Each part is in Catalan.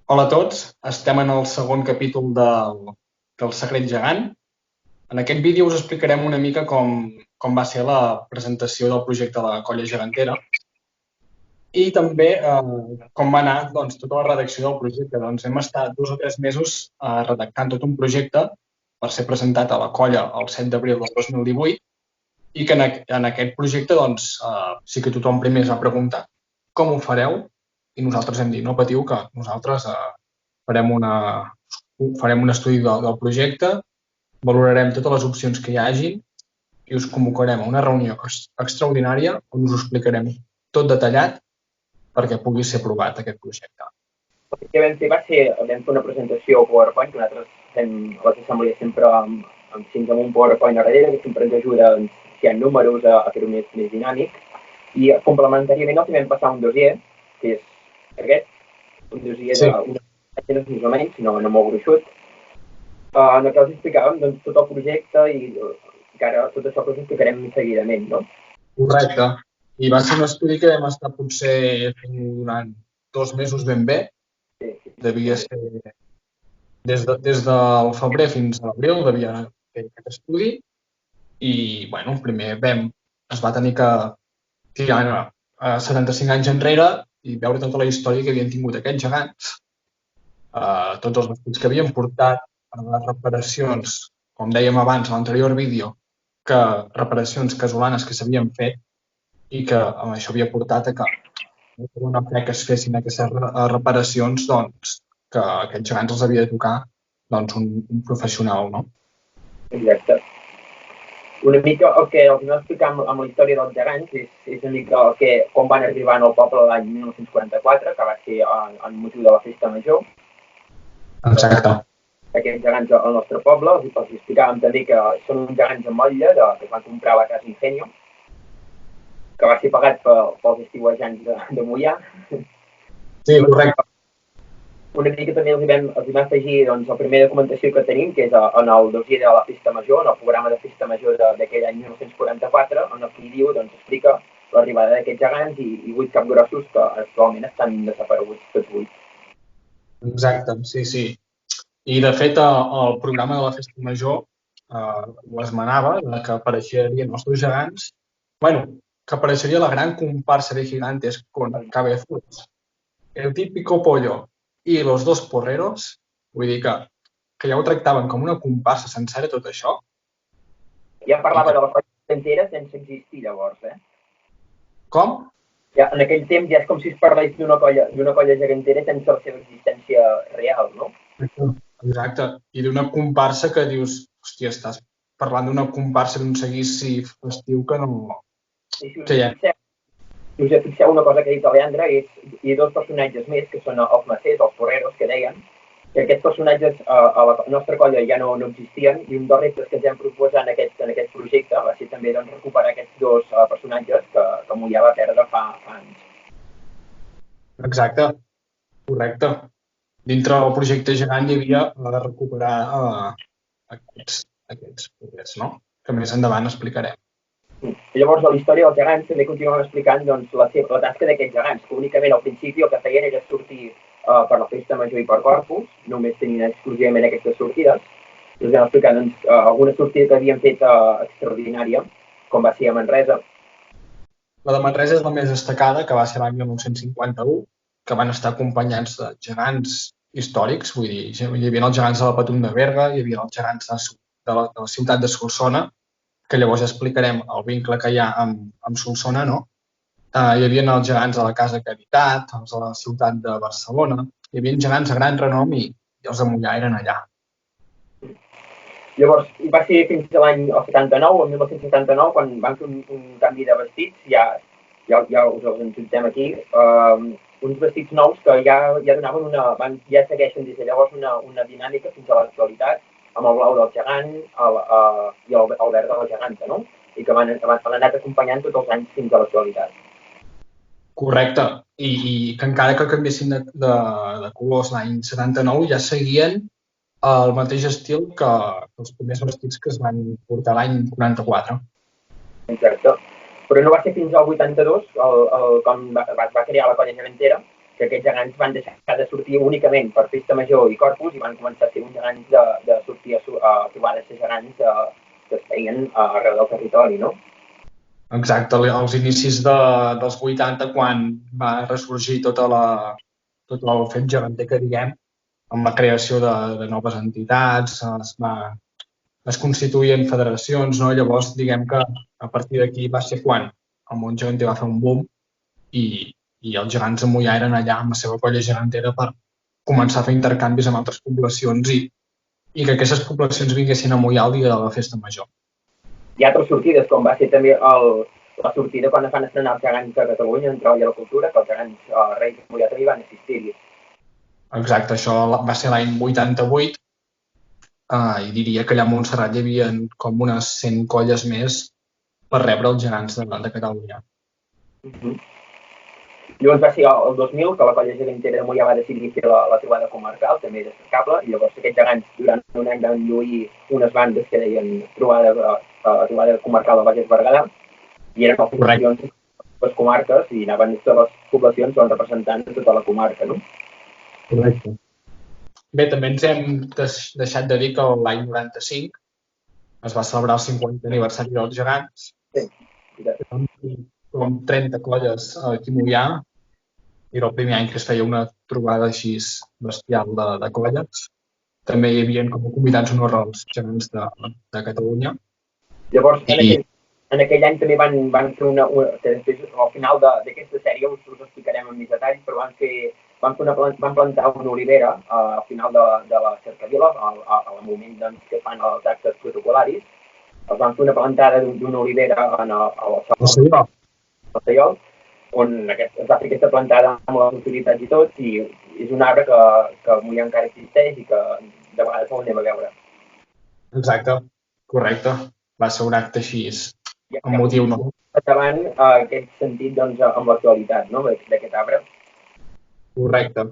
Hola a tots, estem en el segon capítol del Secret Gegant. En aquest vídeo us explicarem una mica com va ser la presentació del projecte de la Colla Gegantera i també com va anar tota la redacció del projecte. Hem estat 2 o 3 mesos redactant tot un projecte per ser presentat a la colla el 7 d'abril del 2018 i que en aquest projecte sí que tothom primer es va preguntar com ho fareu i nosaltres hem dit no patiu que nosaltres farem, farem un estudi del projecte, valorarem totes les opcions que hi hagin i us convocarem a una reunió extraordinària on us ho explicarem tot detallat perquè pugui ser aprovat aquest projecte. El que vam fer vam fer una presentació a PowerPoint, que nosaltres fem a les assemblees sempre amb un PowerPoint a darrere, que sempre ens ajuda, si hi ha números, a fer-ho més dinàmic. I complementàriament els vam passar un dossier, que és aquest, un dossier d'unes pàgines més o menys, no molt gruixut, en el que els explicàvem tot el projecte i que ara tot això que us explicarem seguidament, no? Correcte. I va ser un estudi que vam estar potser fent durant 2 mesos ben bé. Sí. Devia ser des del febrer fins a l'abril, devia fer aquest estudi i, primer es va tenir que tirar a 75 anys enrere i veure tota la història que havien tingut aquests gegants, tots els vestits que havien portat, les reparacions, com dèiem abans a l'anterior vídeo, que reparacions casolanes que s'havien fet i que això havia portat a que una fe que es fessin aquestes reparacions, que aquests gegants els havia de tocar un professional, no? Exacte. Una mica el que els vam explicar amb la història dels gegants és una mica com van arribar al poble l'any 1944, que va ser en motiu de la festa major. Exacte. Aquests gegants al nostre poble, els explicàvem també que són uns gegants amb motlle que es van comprar a la Casa Ingenio, que va ser pagat pels estiuejants de Moià. Sí, correcte. Una mica també els vam afegir la primera documentació que tenim, que és en el dossier de la festa major, en el programa de festa major d'aquell any 1944, en el que diu, explica l'arribada d'aquests gegants i 8 capgrossos que actualment estan desapareguts, tots 8. Exacte, sí. I, de fet, el programa de la festa major ho esmenava, que apareixerien els dos gegants, que apareixeria la gran comparsa de gigantes con cabezudos, el típico pollo i los dos porreros, vull dir que ja ho tractaven com una comparsa sencera tot això. Ja parlava de la colla gegantera sense existir llavors, Com? Ja, en aquell temps ja és com si es parlés d'una colla gegantera sense la seva existència real, no? Exacte. I d'una comparsa que dius, hòstia, estàs parlant d'una comparsa d'un seguici festiu que no... I si us fixeu una cosa que ha dit el Leandre, hi ha dos personatges més, que són els macers, els porreros, que deien, que aquests personatges a la nostra colla ja no existien i un dels reptes que ens hem proposat en aquest projecte va ser també recuperar aquests dos personatges que Moià va perdre fa anys. Exacte, correcte. Dintre del projecte gegant hi havia de recuperar aquests poders, no? Que més endavant explicarem. Llavors, a la història dels gegants també continuem explicant la tasca d'aquests gegants, que únicament al principi el que feien era sortir per la festa major i per Corpus, només tenien exclusivament aquestes sortides. I us hem explicat alguna sortida que havien fet extraordinària, com va ser a Manresa. La de Manresa és la més destacada, que va ser l'any 1951, que van estar acompanyats de gegants històrics, vull dir, hi havia els gegants de la Patum de Berga, hi havia els gegants de la ciutat de Solsona, que llavors explicarem el vincle que hi ha amb Solsona, no? Hi havia els gegants de la Casa Caritat, els de la ciutat de Barcelona, hi havia gegants de gran renom i els de Moià eren allà. Llavors, va ser fins a l'any 79, el 1979, quan van fer un canvi de vestits, ja us els enxutem aquí, uns vestits nous que ja donaven ja segueixen des de llavors una dinàmica fins a l'actualitat, amb el blau del gegant i el verd de la geganta, no? I que van anat acompanyant tots els anys fins a l'actualitat. Correcte. I que encara que canviessin de colors l'any 79 ja seguien el mateix estil que els primers vestits que es van portar l'any 44. Exacte. Però no va ser fins al 82, quan va crear la colla gegantera, que aquests gegants van deixar de sortir únicament per Festa Major i Corpus i van començar a ser uns gegants de sortir a trobades de gegants que es feien arreu del territori, no? Exacte, als inicis dels 80, quan va ressorgir tot el fet geganter que diguem, amb la creació de noves entitats, es constituïen federacions, no? Llavors, diguem que a partir d'aquí va ser quan el món geganter va fer un boom i els gegants de Moià eren allà amb la seva colla gegantera per començar a fer intercanvis amb altres poblacions i que aquestes poblacions vinguessin a Moià el dia de la Festa Major. Hi ha altres sortides, com va ser també la sortida quan es van estrenar els gegants de Catalunya en Treball i la Cultura, que els gegants Reis de Moià també van assistir-hi. Exacte, això va ser l'any 88 i diria que allà a Montserrat hi havia com unes 100 colles més per rebre els gegants de Catalunya. Llavors va ser el 2000 que la colla gegantera de Moià va decidir fer la trobada comarcal, també destacable, i llavors aquests gegants durant un any van lluir unes bandes que deien trobada comarcal de Bages Berguedà, i eren poblacions de les comarques i anaven de les poblacions representant de tota la comarca, no? Correcte. Bé, també ens hem deixat de dir que l'any 95 es va celebrar el 50 aniversari dels gegants. Sí, com 30 colles aquí a Moià. Era el primer any que es feia una trobada així bestial de colles. També hi havia com a convidats honor els gegants de Catalunya. Llavors, en aquell any també van fer després, al final d'aquesta sèrie us explicarem amb més detalls, però van plantar una olivera al final de la cercavila, al moment que fan els actes protocolaris. Els van fer una plantada d'una olivera al Sallol, on es va fer aquesta plantada amb les autoritats i tot, i és un arbre que a Moià encara existeix i que de vegades ho anem a veure. Exacte, correcte. Va ser un acte així, amb motiu, no? Endavant aquest sentit amb l'actualitat, no?, d'aquest arbre. Correcte.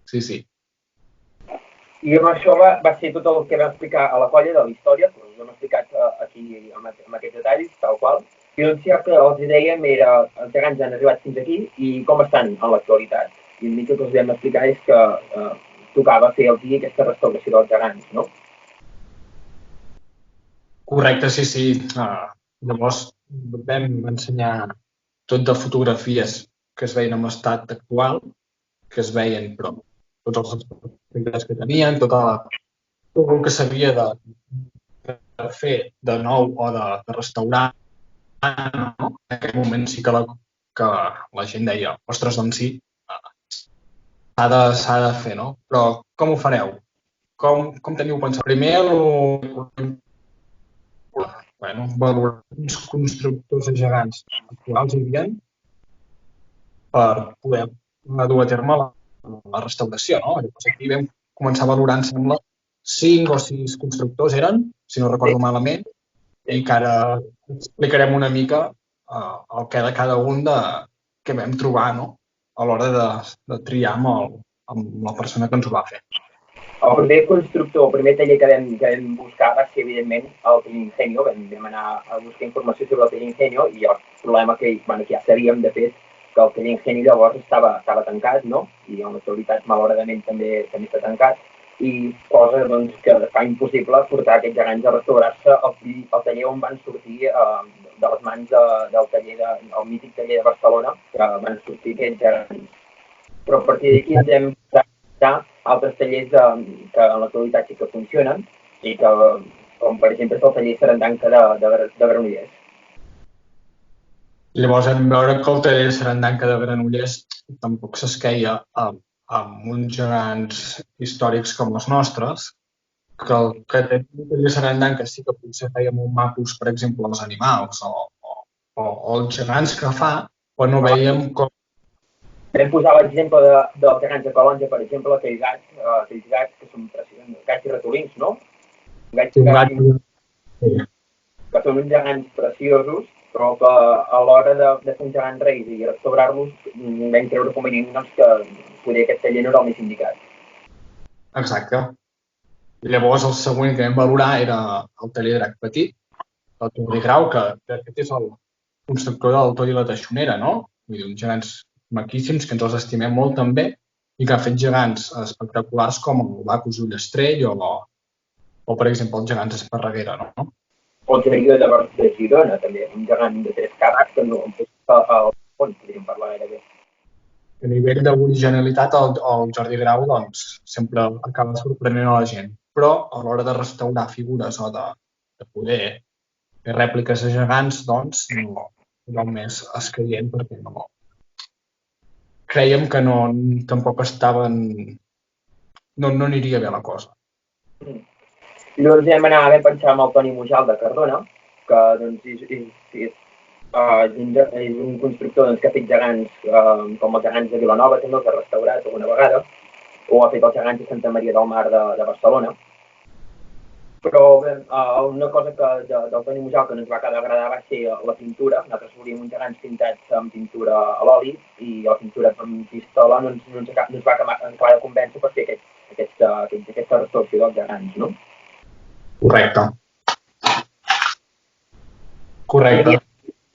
Sí. I amb això va ser tot el que vam explicar a la colla de la història, que us hem explicat aquí amb aquests detalls, tal qual. I doncs ja que els dèiem, els gegants han arribat fins aquí i com estan en l'actualitat. I el que us vam explicar és que tocava fer aquí aquesta restauració dels gegants, no? Correcte, sí. Llavors vam ensenyar tot de fotografies que es veien en l'estat actual, que es veien, però tots els aspectes que tenien, tot el que s'havia de fer de nou o de restaurar, no? En aquell moment sí que la gent deia, ostres, doncs sí, s'ha de fer, no? Però com ho fareu? Com teniu pensat? Primer, valorar uns constructors de gegants actuals hi havia per poder dur a terme la restauració, no? Llavors aquí vam començar a valorar, em sembla, 5 o 6 constructors eren, si no recordo malament, i que ara explicarem una mica el que de cada un que vam trobar, no?, a l'hora de triar amb la persona que ens ho va fer. El primer constructor, el primer taller que vam buscar va ser, evidentment, el Taller Ingenio. Vam anar a buscar informació sobre el Taller Ingenio i el problema que ja sabíem, de fet, que el Taller Ingenio llavors estava tancat, no? I en l'actualitat, malauradament, també està tancat. I cosa que fa impossible portar aquests gegants a restaurar-se al taller on van sortir de les mans del mític taller de Barcelona, que van sortir aquests gegants. Però a partir d'aquí ens hem posat altres tallers que en l'actualitat sí que funcionen i que, com per exemple, és el taller Sarandanca de Granollers. Llavors vam veure que el taller Sarandanca de Granollers tampoc s'esqueia amb uns gegants històrics com els nostres, que el taller Sarandanca sí que potser feia molt macos, per exemple, els animals o els gegants que fa, però no veiem com... Vam posar l'exemple dels gegants de Calonja, per exemple, aquells gats que són gats i ratolins, no? Que són uns gegants preciosos, però que a l'hora de fer un gegant reis i restaurar-los vam creure convenient que poder aquest taller no era el més indicat. Exacte. Llavors el següent que vam valorar era el taller Drac Petit, el Torri Grau, que aquest és el constructor del Toll i la Teixonera, no? Vull dir, uns gegants maquíssims, que ens els estimem molt també, i que han fet gegants espectaculars com el Bacus Ullastrell o per exemple, els gegants Esparreguera, no? O el Geria de Girona, també, un gegant de 3 càrrecs que no al fons podríem parlar gairebé. A nivell d'originalitat, el Jordi Grau doncs, sempre acaba sorprenent a la gent. Però a l'hora de restaurar figures o de poder fer rèpliques de gegants, doncs, no era el més escaient perquè no crèiem que tampoc estaven... No aniria bé la cosa. Llavors vam pensar amb el Toni Mujal de Cardona, que doncs, és un constructor doncs, que ha fet gegants com els gegants de Vilanova, també els ha restaurat alguna vegada, o ha fet els gegants de Santa Maria del Mar de Barcelona. Però una cosa del Toni Mujal que ens va quedar agradar va ser la pintura. Nosaltres volíem uns gegants pintats amb pintura a l'oli i la pintura amb pistola no ens va acabar de convèncer per fer aquesta restauració dels gegants, no? Correcte.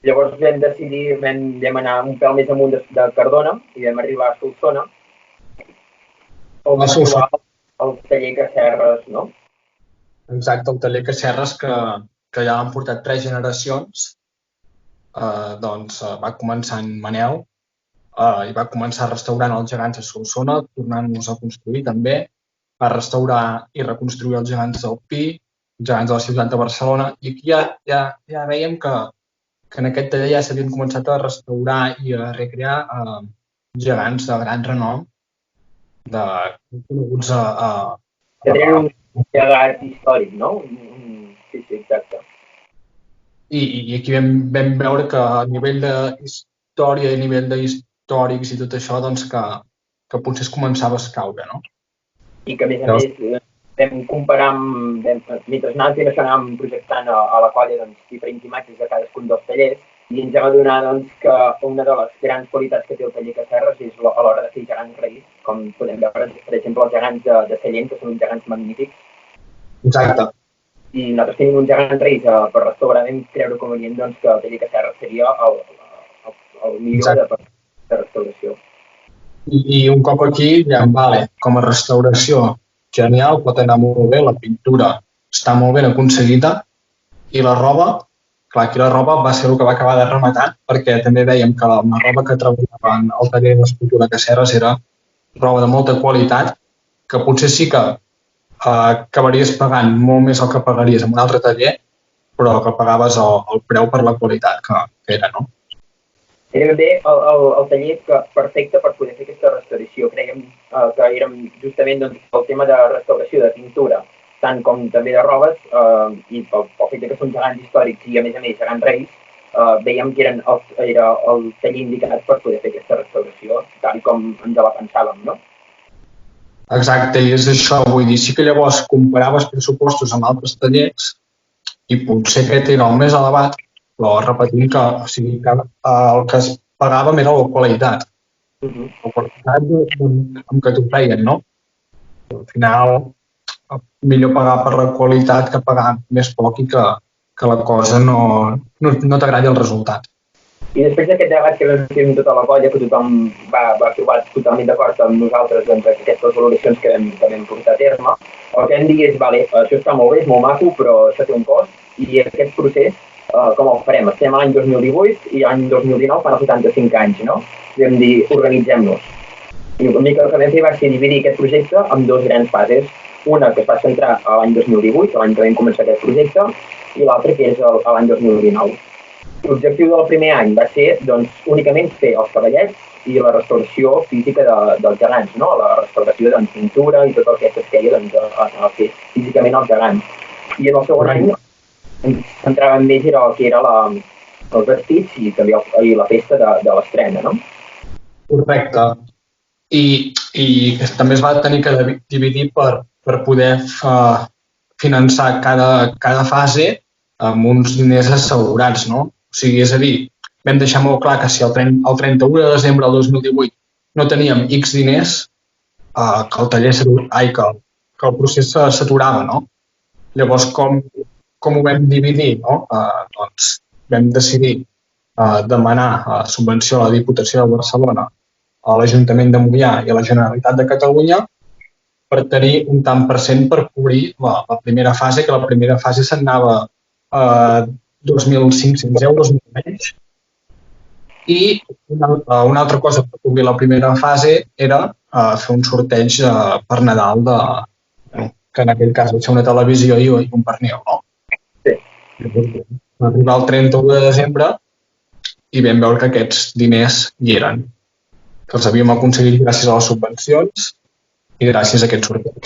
Llavors vam decidir, vam anar un pèl més amunt de Cardona i vam arribar a Solsona. El taller Cacerres, no? Exacte, el taller Cacerres, que ja han portat 3 generacions, doncs va començar en Manel i va començar restaurant els gegants de Solsona, tornant-los a construir també, va restaurar i reconstruir els gegants del Pi, els gegants de la ciutat de Barcelona, i aquí ja veiem que en aquest taller ja s'havien començat a restaurar i a recrear gegants de gran renom, coneguts que tenen un llegat històric, no? Sí, exacte. I aquí vam veure que a nivell d'història i a nivell d'històrics i tot això, doncs que potser es començava a escaure, no? I que a més vam comparar, mentre anàvem projectant a la colla diferents imatges de cadascun dels tallers, i ens vam adonar que una de les grans qualitats que té el taller Cacerres és a l'hora de fer gegants reis, com podem veure, per exemple, els gegants de Sallent, que són uns gegants magnífics. Exacte. I nosaltres tenim uns gegants reis per restaurar, vam creure convenient que el taller Cacerres seria el millor de restauració. I un cop aquí, ja vale, com a restauració, genial, pot anar molt bé, la pintura està molt ben aconseguida, i la roba, clar, aquí la roba va ser el que va acabar de rematar, perquè també veiem que la roba que treballaven al taller d'escultura Cacerres era roba de molta qualitat, que potser sí que acabaries pagant molt més el que pagaries en un altre taller, però que pagaves el preu per la qualitat que era, no? Era també el taller perfecte per poder fer aquesta restauració. Creiem que érem justament el tema de restauració de pintura, tant com també de robes, i pel fet que són gegants històrics i a més gegants reis, veiem que era el taller indicat per poder fer aquesta restauració, tal com ens la pensàvem, no? Exacte, i és això, vull dir, sí que llavors comparaves pressupostos amb altres tallers i potser aquest era el més elevat, però repetint que, el que es pagava era la qualitat. La qualitat amb què t'ho feien, no? Al final, millor pagar per la qualitat que pagar més poc i que la cosa no t'agradi el resultat. I després d'aquest debat que vam fer amb tota la colla, que tothom va trobar totalment d'acord amb nosaltres aquestes valoracions que vam portar a terme, el que hem dit és, vale, això està molt bé, és molt maco, però això té un cost i aquest procés com el farem? Estem a l'any 2018 i l'any 2019 fan els 75 anys, no? Vam dir, organitzem-nos. I una mica el que vam fer va ser dividir aquest projecte en 2 grans fases. Una que es va centrar a l'any 2018, l'any que vam començar aquest projecte, i l'altra que és l'any 2019. L'objectiu del primer any va ser, doncs, únicament fer els cavallets i la restauració física dels gegants, no? La restauració de pintura i tot el que es feia a fer físicament els gegants. I en el segon any ens centràvem més en el que era els vestits i també la festa de l'estrena, no? Correcte. I també es va tenir que dividir per poder finançar cada fase amb uns diners assegurats, no? O sigui, és a dir, vam deixar molt clar que si el 31 de desembre del 2018 no teníem X diners, que el taller que el procés s'aturava, no? Llavors, com ho vam dividir, no? Doncs vam decidir demanar subvenció a la Diputació de Barcelona a l'Ajuntament de Moià i a la Generalitat de Catalunya per tenir un tant per cent per cobrir la primera fase, que la primera fase se'n anava a 2.500 euros més o menys. I una altra cosa per cobrir la primera fase era fer un sorteig per Nadal que en aquell cas va ser una televisió i un pernil, no? Sí. Va arribar el 31 de desembre i vam veure que aquests diners hi eren, que els havíem aconseguit gràcies a les subvencions i gràcies a aquest sorteig.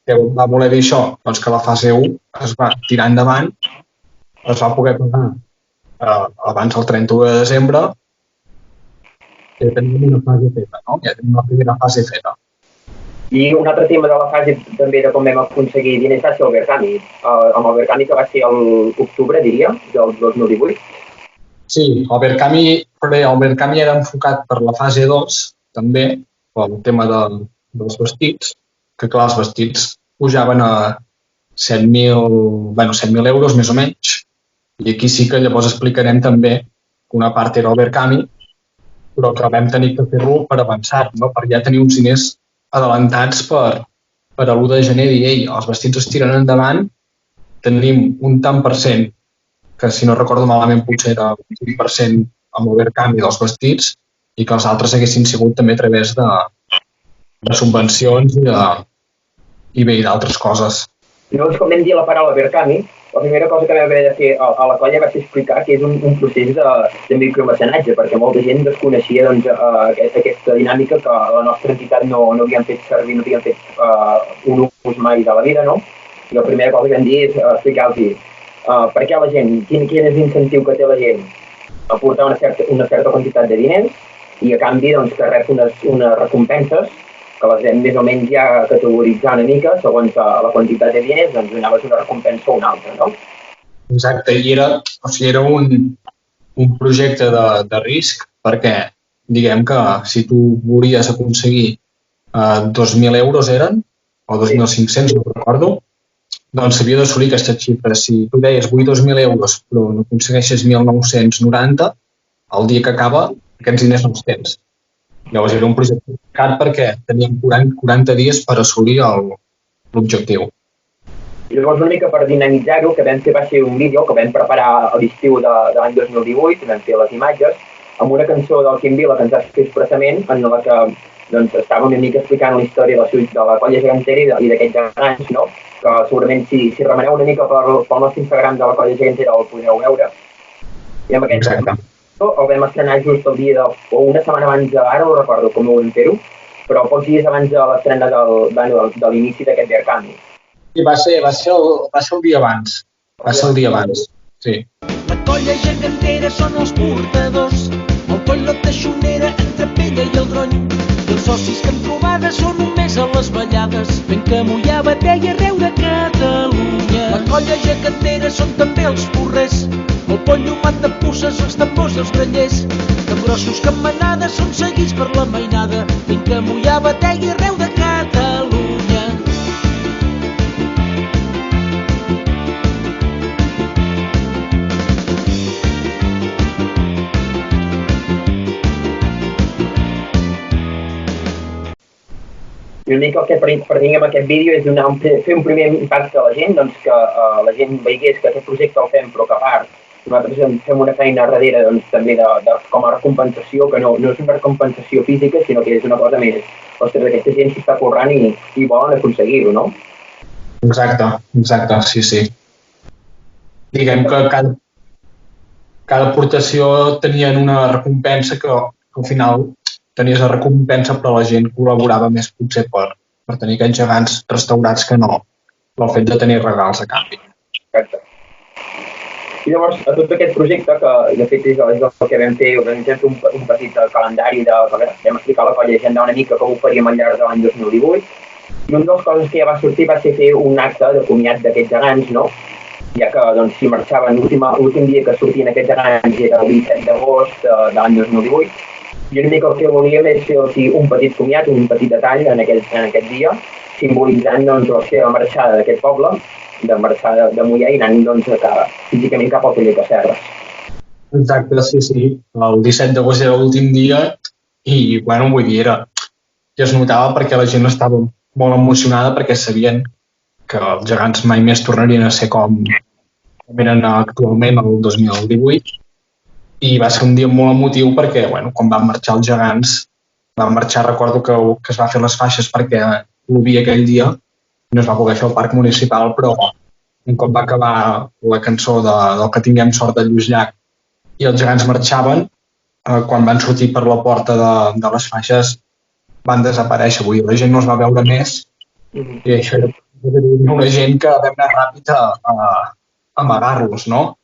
Què va voler dir això? Doncs que la fase 1 es va tirar endavant, es va poder pagar abans del 31 de desembre i ja tenim una fase feta, no? Ja tenim la primera fase feta. I un altre tema de la fase també de com vam aconseguir diners va ser el Verkami. Amb el Verkami que va ser l'octubre, diria, del 2018. Sí, el Verkami era enfocat per la fase 2, també, pel tema dels vestits, que clar, els vestits pujaven a 7.000 euros més o menys, i aquí sí que llavors explicarem també que una part era el Verkami, però que vam tenir que fer-lo per avançar, no? Per ja tenir uns diners adelantats per a l'1 de gener dir, ei, els vestits es tiren endavant, tenim un tant per cent, que si no recordo malament potser era un 20% amb el Verkami dels vestits, i que els altres haguessin sigut també a través de subvencions i d'altres coses. Llavors, com vam dir la paraula Verkami, la primera cosa que vam haver de fer a la colla va ser explicar que és un procés de micromecenatge, perquè molta gent desconeixia doncs, aquesta dinàmica que la nostra entitat no havíem fet servir, no havíem fet un ús mai de la vida, no? I la primera cosa que vam dir és explicar-los per què la gent, quin és l'incentiu que té la gent a portar una certa quantitat de diners i a canvi doncs, que rep unes recompenses que les hem més o menys ja categoritzar una mica, segons la quantitat de diners, doncs donaves una recompensa o una altra, no? Exacte, i era un projecte de risc, perquè diguem que si tu volies aconseguir 2.000 euros eren, o 2.500, no recordo, doncs s'havia d'assolir aquesta xifra. Si tu deies vull 2.000 euros però no aconsegueixes 1.990, el dia que acaba aquests diners no els tens. Llavors era un projecte car perquè teníem 40 dies per assolir l'objectiu. I llavors una mica per dinamitzar-ho, que vam fer va ser un vídeo que vam preparar a l'estiu de l'any 2018, vam fer les imatges, amb una cançó del Quim Vila que ens va fer expressament, en la que doncs, estàvem una mica explicant la història de la colla gegantera i d'aquests gegants, no? Que segurament si remeneu una mica pel nostre Instagram de la colla gegantera el podeu veure. I amb aquest el vam estrenar just el dia o una setmana abans ara no recordo com ho vam fer-ho, però pocs dies abans de l'estrena de l'inici d'aquest Verkami. I va ser el dia abans. Va ser el dia abans, sí. La colla gegantera són els portadors, el coll la teixonera entre Pella i el Drony. I els socis que en trobada són només a les ballades, fent que Moià batalla arreu de Catalunya. La colla gegantera són també els porrers, el pollo mata puces, els tambors i els grallers. Tan grossos que en manada són seguits per la mainada, fent que Moià batalla arreu de Catalunya. I una mica el que pretendim amb aquest vídeo és fer un primer impacte a la gent, doncs que la gent veigués que aquest projecte el fem, però que a part nosaltres fem una feina darrere doncs, també com a recompensació, que no és una recompensació física, sinó que és una cosa més. Ostres, aquesta gent s'hi està currant i volen aconseguir-ho, no? Exacte, sí. Diguem que cada aportació tenien una recompensa que al final tenies la recompensa però la gent col·laborava més potser per tenir aquests gegants restaurats que no pel fet de tenir regals a canvi. Exacte. I llavors, a tot aquest projecte, que de fet és el que vam fer, vam fer un petit calendari, vam explicar a la colla gent una mica com ho faríem al llarg de l'any 2018, i una de les coses que ja va sortir va ser fer un acte de comiat d'aquests gegants, no? Ja que doncs, si marxaven, l'últim dia que sortien aquests gegants era el 27 d'agost de l'any 2018, i una mica el que volíem és fer un petit comiat, un petit detall en aquest dia, simbolitzant doncs, la seva marxada d'aquest poble, de marxar de Moià i anant doncs, físicament cap al Taller Casserres. Exacte, sí. El 17 d'agost era l'últim dia i bueno, vull dir, ja es notava perquè la gent estava molt emocionada perquè sabien que els gegants mai més tornarien a ser com eren actualment el 2018 i va ser un dia molt emotiu perquè bueno, quan van marxar els gegants van marxar, recordo que es va fer les faixes perquè plovia aquell dia i no es va poder fer al parc municipal, però un cop va acabar la cançó del Que tinguem sort de Lluís Llach i els gegants marxaven, quan van sortir per la porta de les faixes van desaparèixer, vull dir, la gent no es va veure més i això era una gent que vam anar ràpid a amagar-los, no?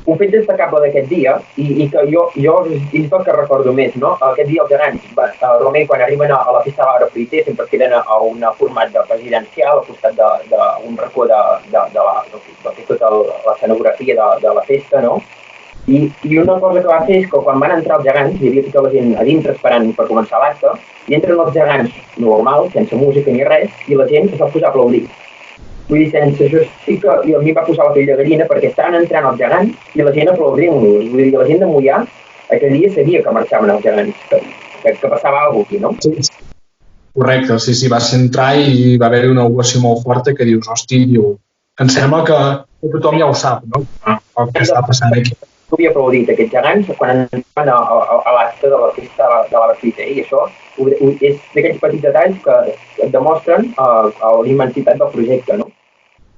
Un fet destacable d'aquest dia, i que jo és el que recordo més, no? Aquest dia els gegants, realment quan arriben a la festa de l'Arbre Fruiter, sempre queden a un format de presidencial, al costat d'un racó de fer tota l'escenografia de la festa, no? I una cosa que va fer és que quan van entrar els gegants, hi havia tota la gent a dintre esperant per començar l'acte, i entren els gegants normal, sense música ni res, i la gent es va posar a aplaudir. Vull dir, sense això sí que a mi em va posar la pell de gallina perquè estaven entrant els gegants i la gent aplaudint-los. Vull dir, la gent de Moià aquell dia sabia que marxaven els gegants, que passava alguna cosa aquí, no? Sí. Correcte, sí, vas entrar i va haver-hi una ovació molt forta que dius, hosti, em sembla que tothom ja ho sap, no? El que està passant aquí. Jo havia aplaudit aquests gegants quan anaven a l'acte de la festa de l'Arbre Fruiter i això és d'aquells petits detalls que demostren la immensitat del projecte, no?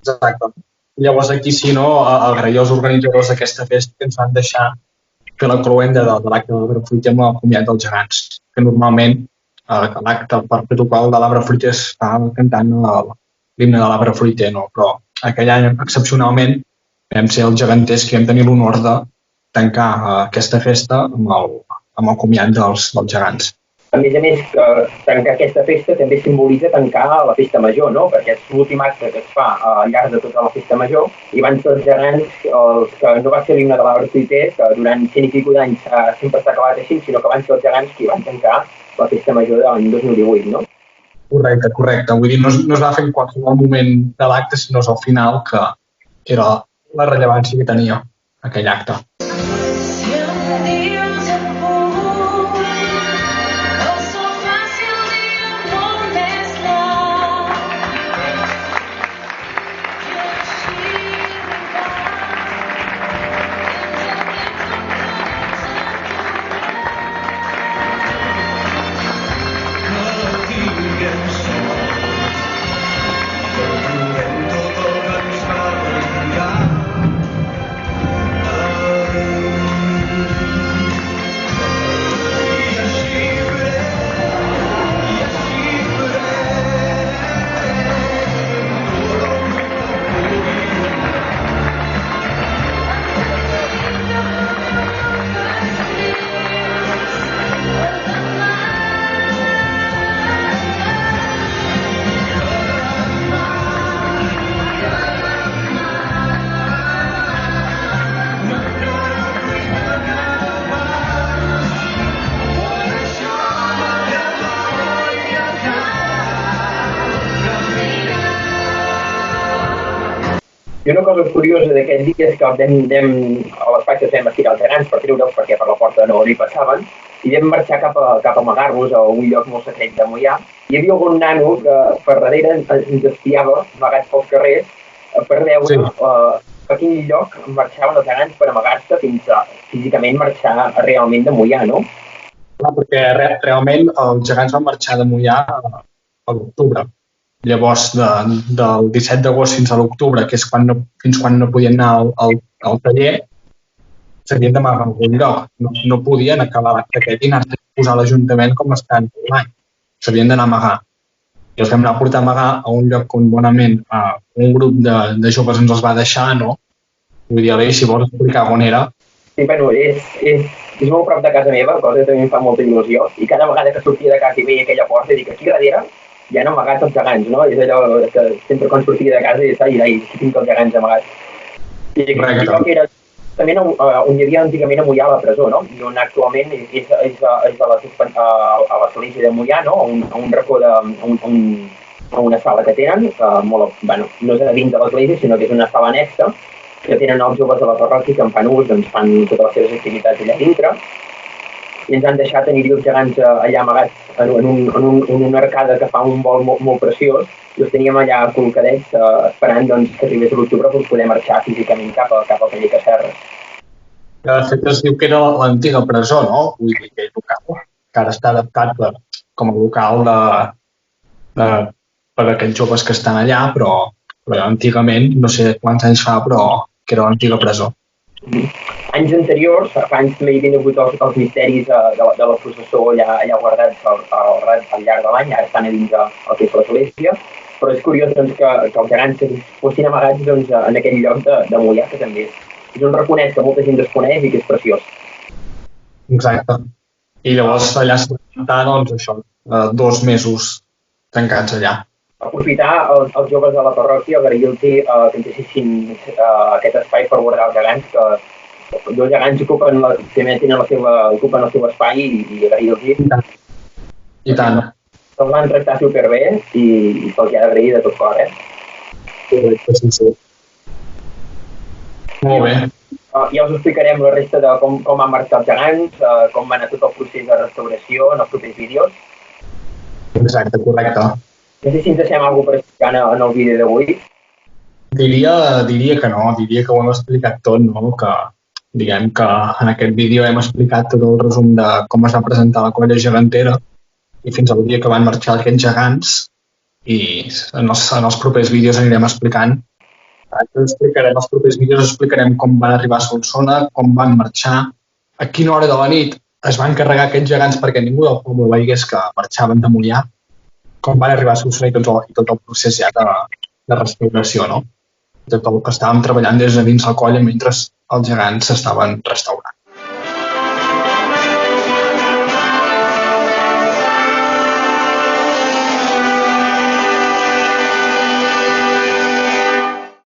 Exacte. Llavors aquí sí, no, agrair als organitzadors d'aquesta festa que ens van deixar fer la cloenda de l'acte de l'Arbre Fruiter amb el comiat dels gegants, que normalment l'acte per protocol de l'Arbre Fruiter estava cantant l'himne de l'Arbre Fruiter, no? Però aquell any excepcionalment vam ser els geganters que vam tenir l'honor de tancar aquesta festa amb el comiat dels gegants. A més, tancar aquesta festa també simbolitza tancar la festa major, no? Perquè és l'últim acte que es fa al llarg de tota la festa major i van ser els gegants, els que no va ser l'himne de l'Arbre Fruiter, que durant 100 i escaig d'anys sempre s'ha acabat així, sinó que van ser els gegants qui van tancar la festa major de l'any 2018, no? Correcte. Vull dir, no es va fer en qualsevol moment de l'acte, sinó al final, que era la rellevància que tenia aquell acte. I una cosa curiosa d'aquest dia és que a les faixes vam estirar els gegants per treure'ls perquè per la porta no hi passaven i vam marxar cap a amagar-los a un lloc molt secret de Moià. Hi havia algun nano que per darrere ens espiava, amagats pels carrers, per veure a quin lloc marxaven els gegants per amagar-se fins a físicament marxar realment de Moià, no? Clar, perquè realment els gegants van marxar de Moià a l'octubre. Llavors, del 17 d'agost fins a l'octubre, que és fins quan no podien anar al taller, s'havien d'amagar en algun lloc. No podien acabar l'acte aquest i anar-se a posar a l'Ajuntament com estan tot l'any. S'havien d'anar a amagar. I els vam anar a portar a amagar a un lloc on bonament un grup de joves ens els va deixar, no? Vull dir, Aleix, si vols explicar on era. Sí, bueno, és molt prop de casa meva, cosa que també em fa molta il·lusió, i cada vegada que sortia de casa i veia aquella porta, dic, aquí darrere hi han amagats els gegants, no? És allò que sempre quan sortia de casa i aquí tinc els gegants amagats. I aquest lloc era també on hi havia antigament a Moià la presó, no? I on actualment és a l'església de Moià, no? A un racó a una sala que tenen, no és a dins de l'església, sinó que és una sala anexa, que tenen els joves de la parròquia que en fan ús, doncs fan totes les seves activitats allà dintre. i ens han deixat tenir els gegants allà amagats en una arcada que fa un vol molt preciós, i els teníem allà col·locadets esperant doncs, que arribés l'octubre per poder marxar físicament cap al Peller Casserres. De fet, es diu que era l'antiga presó, no? Vull dir, aquell local, que ara està adaptat com a local per a aquells joves que estan allà, però antigament, no sé quants anys fa, però que era l'antiga presó. Anys anteriors, fa anys també hi havia hagut els misteris de la processó allà guardats al llarg de l'any, ara estan a dins el que és l'església, però és curiós doncs, que els gegants fossin amagats doncs, en aquell lloc de Moià, que també és un raconet que molta gent desconeix i que és preciós. Exacte. I llavors allà s'ha d'estar, doncs, això, 2 mesos tancats allà. Aprofitar els joves de la parròquia, agrair-los que ens deixessin aquest espai per guardar els gegants, que 2 gegants ocupen el seu espai i agrair-los. I tant. Se'ls van tractar superbé i se'ls ha d'agrair de tot cor, Correcte, sí. Molt bé. Ja us explicarem la resta de com van marxar els gegants, com va anar tot el procés de restauració en els propers vídeos. Exacte, correcte. No sé si ens deixem alguna cosa per explicar en el vídeo d'avui. Diria que no, diria que ho hem explicat tot, no? Que diguem que en aquest vídeo hem explicat tot el resum de com es va presentar la colla gegantera i fins al dia que van marxar aquests gegants, i en els propers vídeos anirem explicant. Els propers vídeos explicarem com van arribar a Solsona, com van marxar, a quina hora de la nit es van carregar aquests gegants perquè ningú del poble veiés que marxaven de Moià, com van arribar a Solsona i tot el procés ja de restauració, no? Tot el que estàvem treballant des de dins la colla mentre els gegants s'estaven restaurant.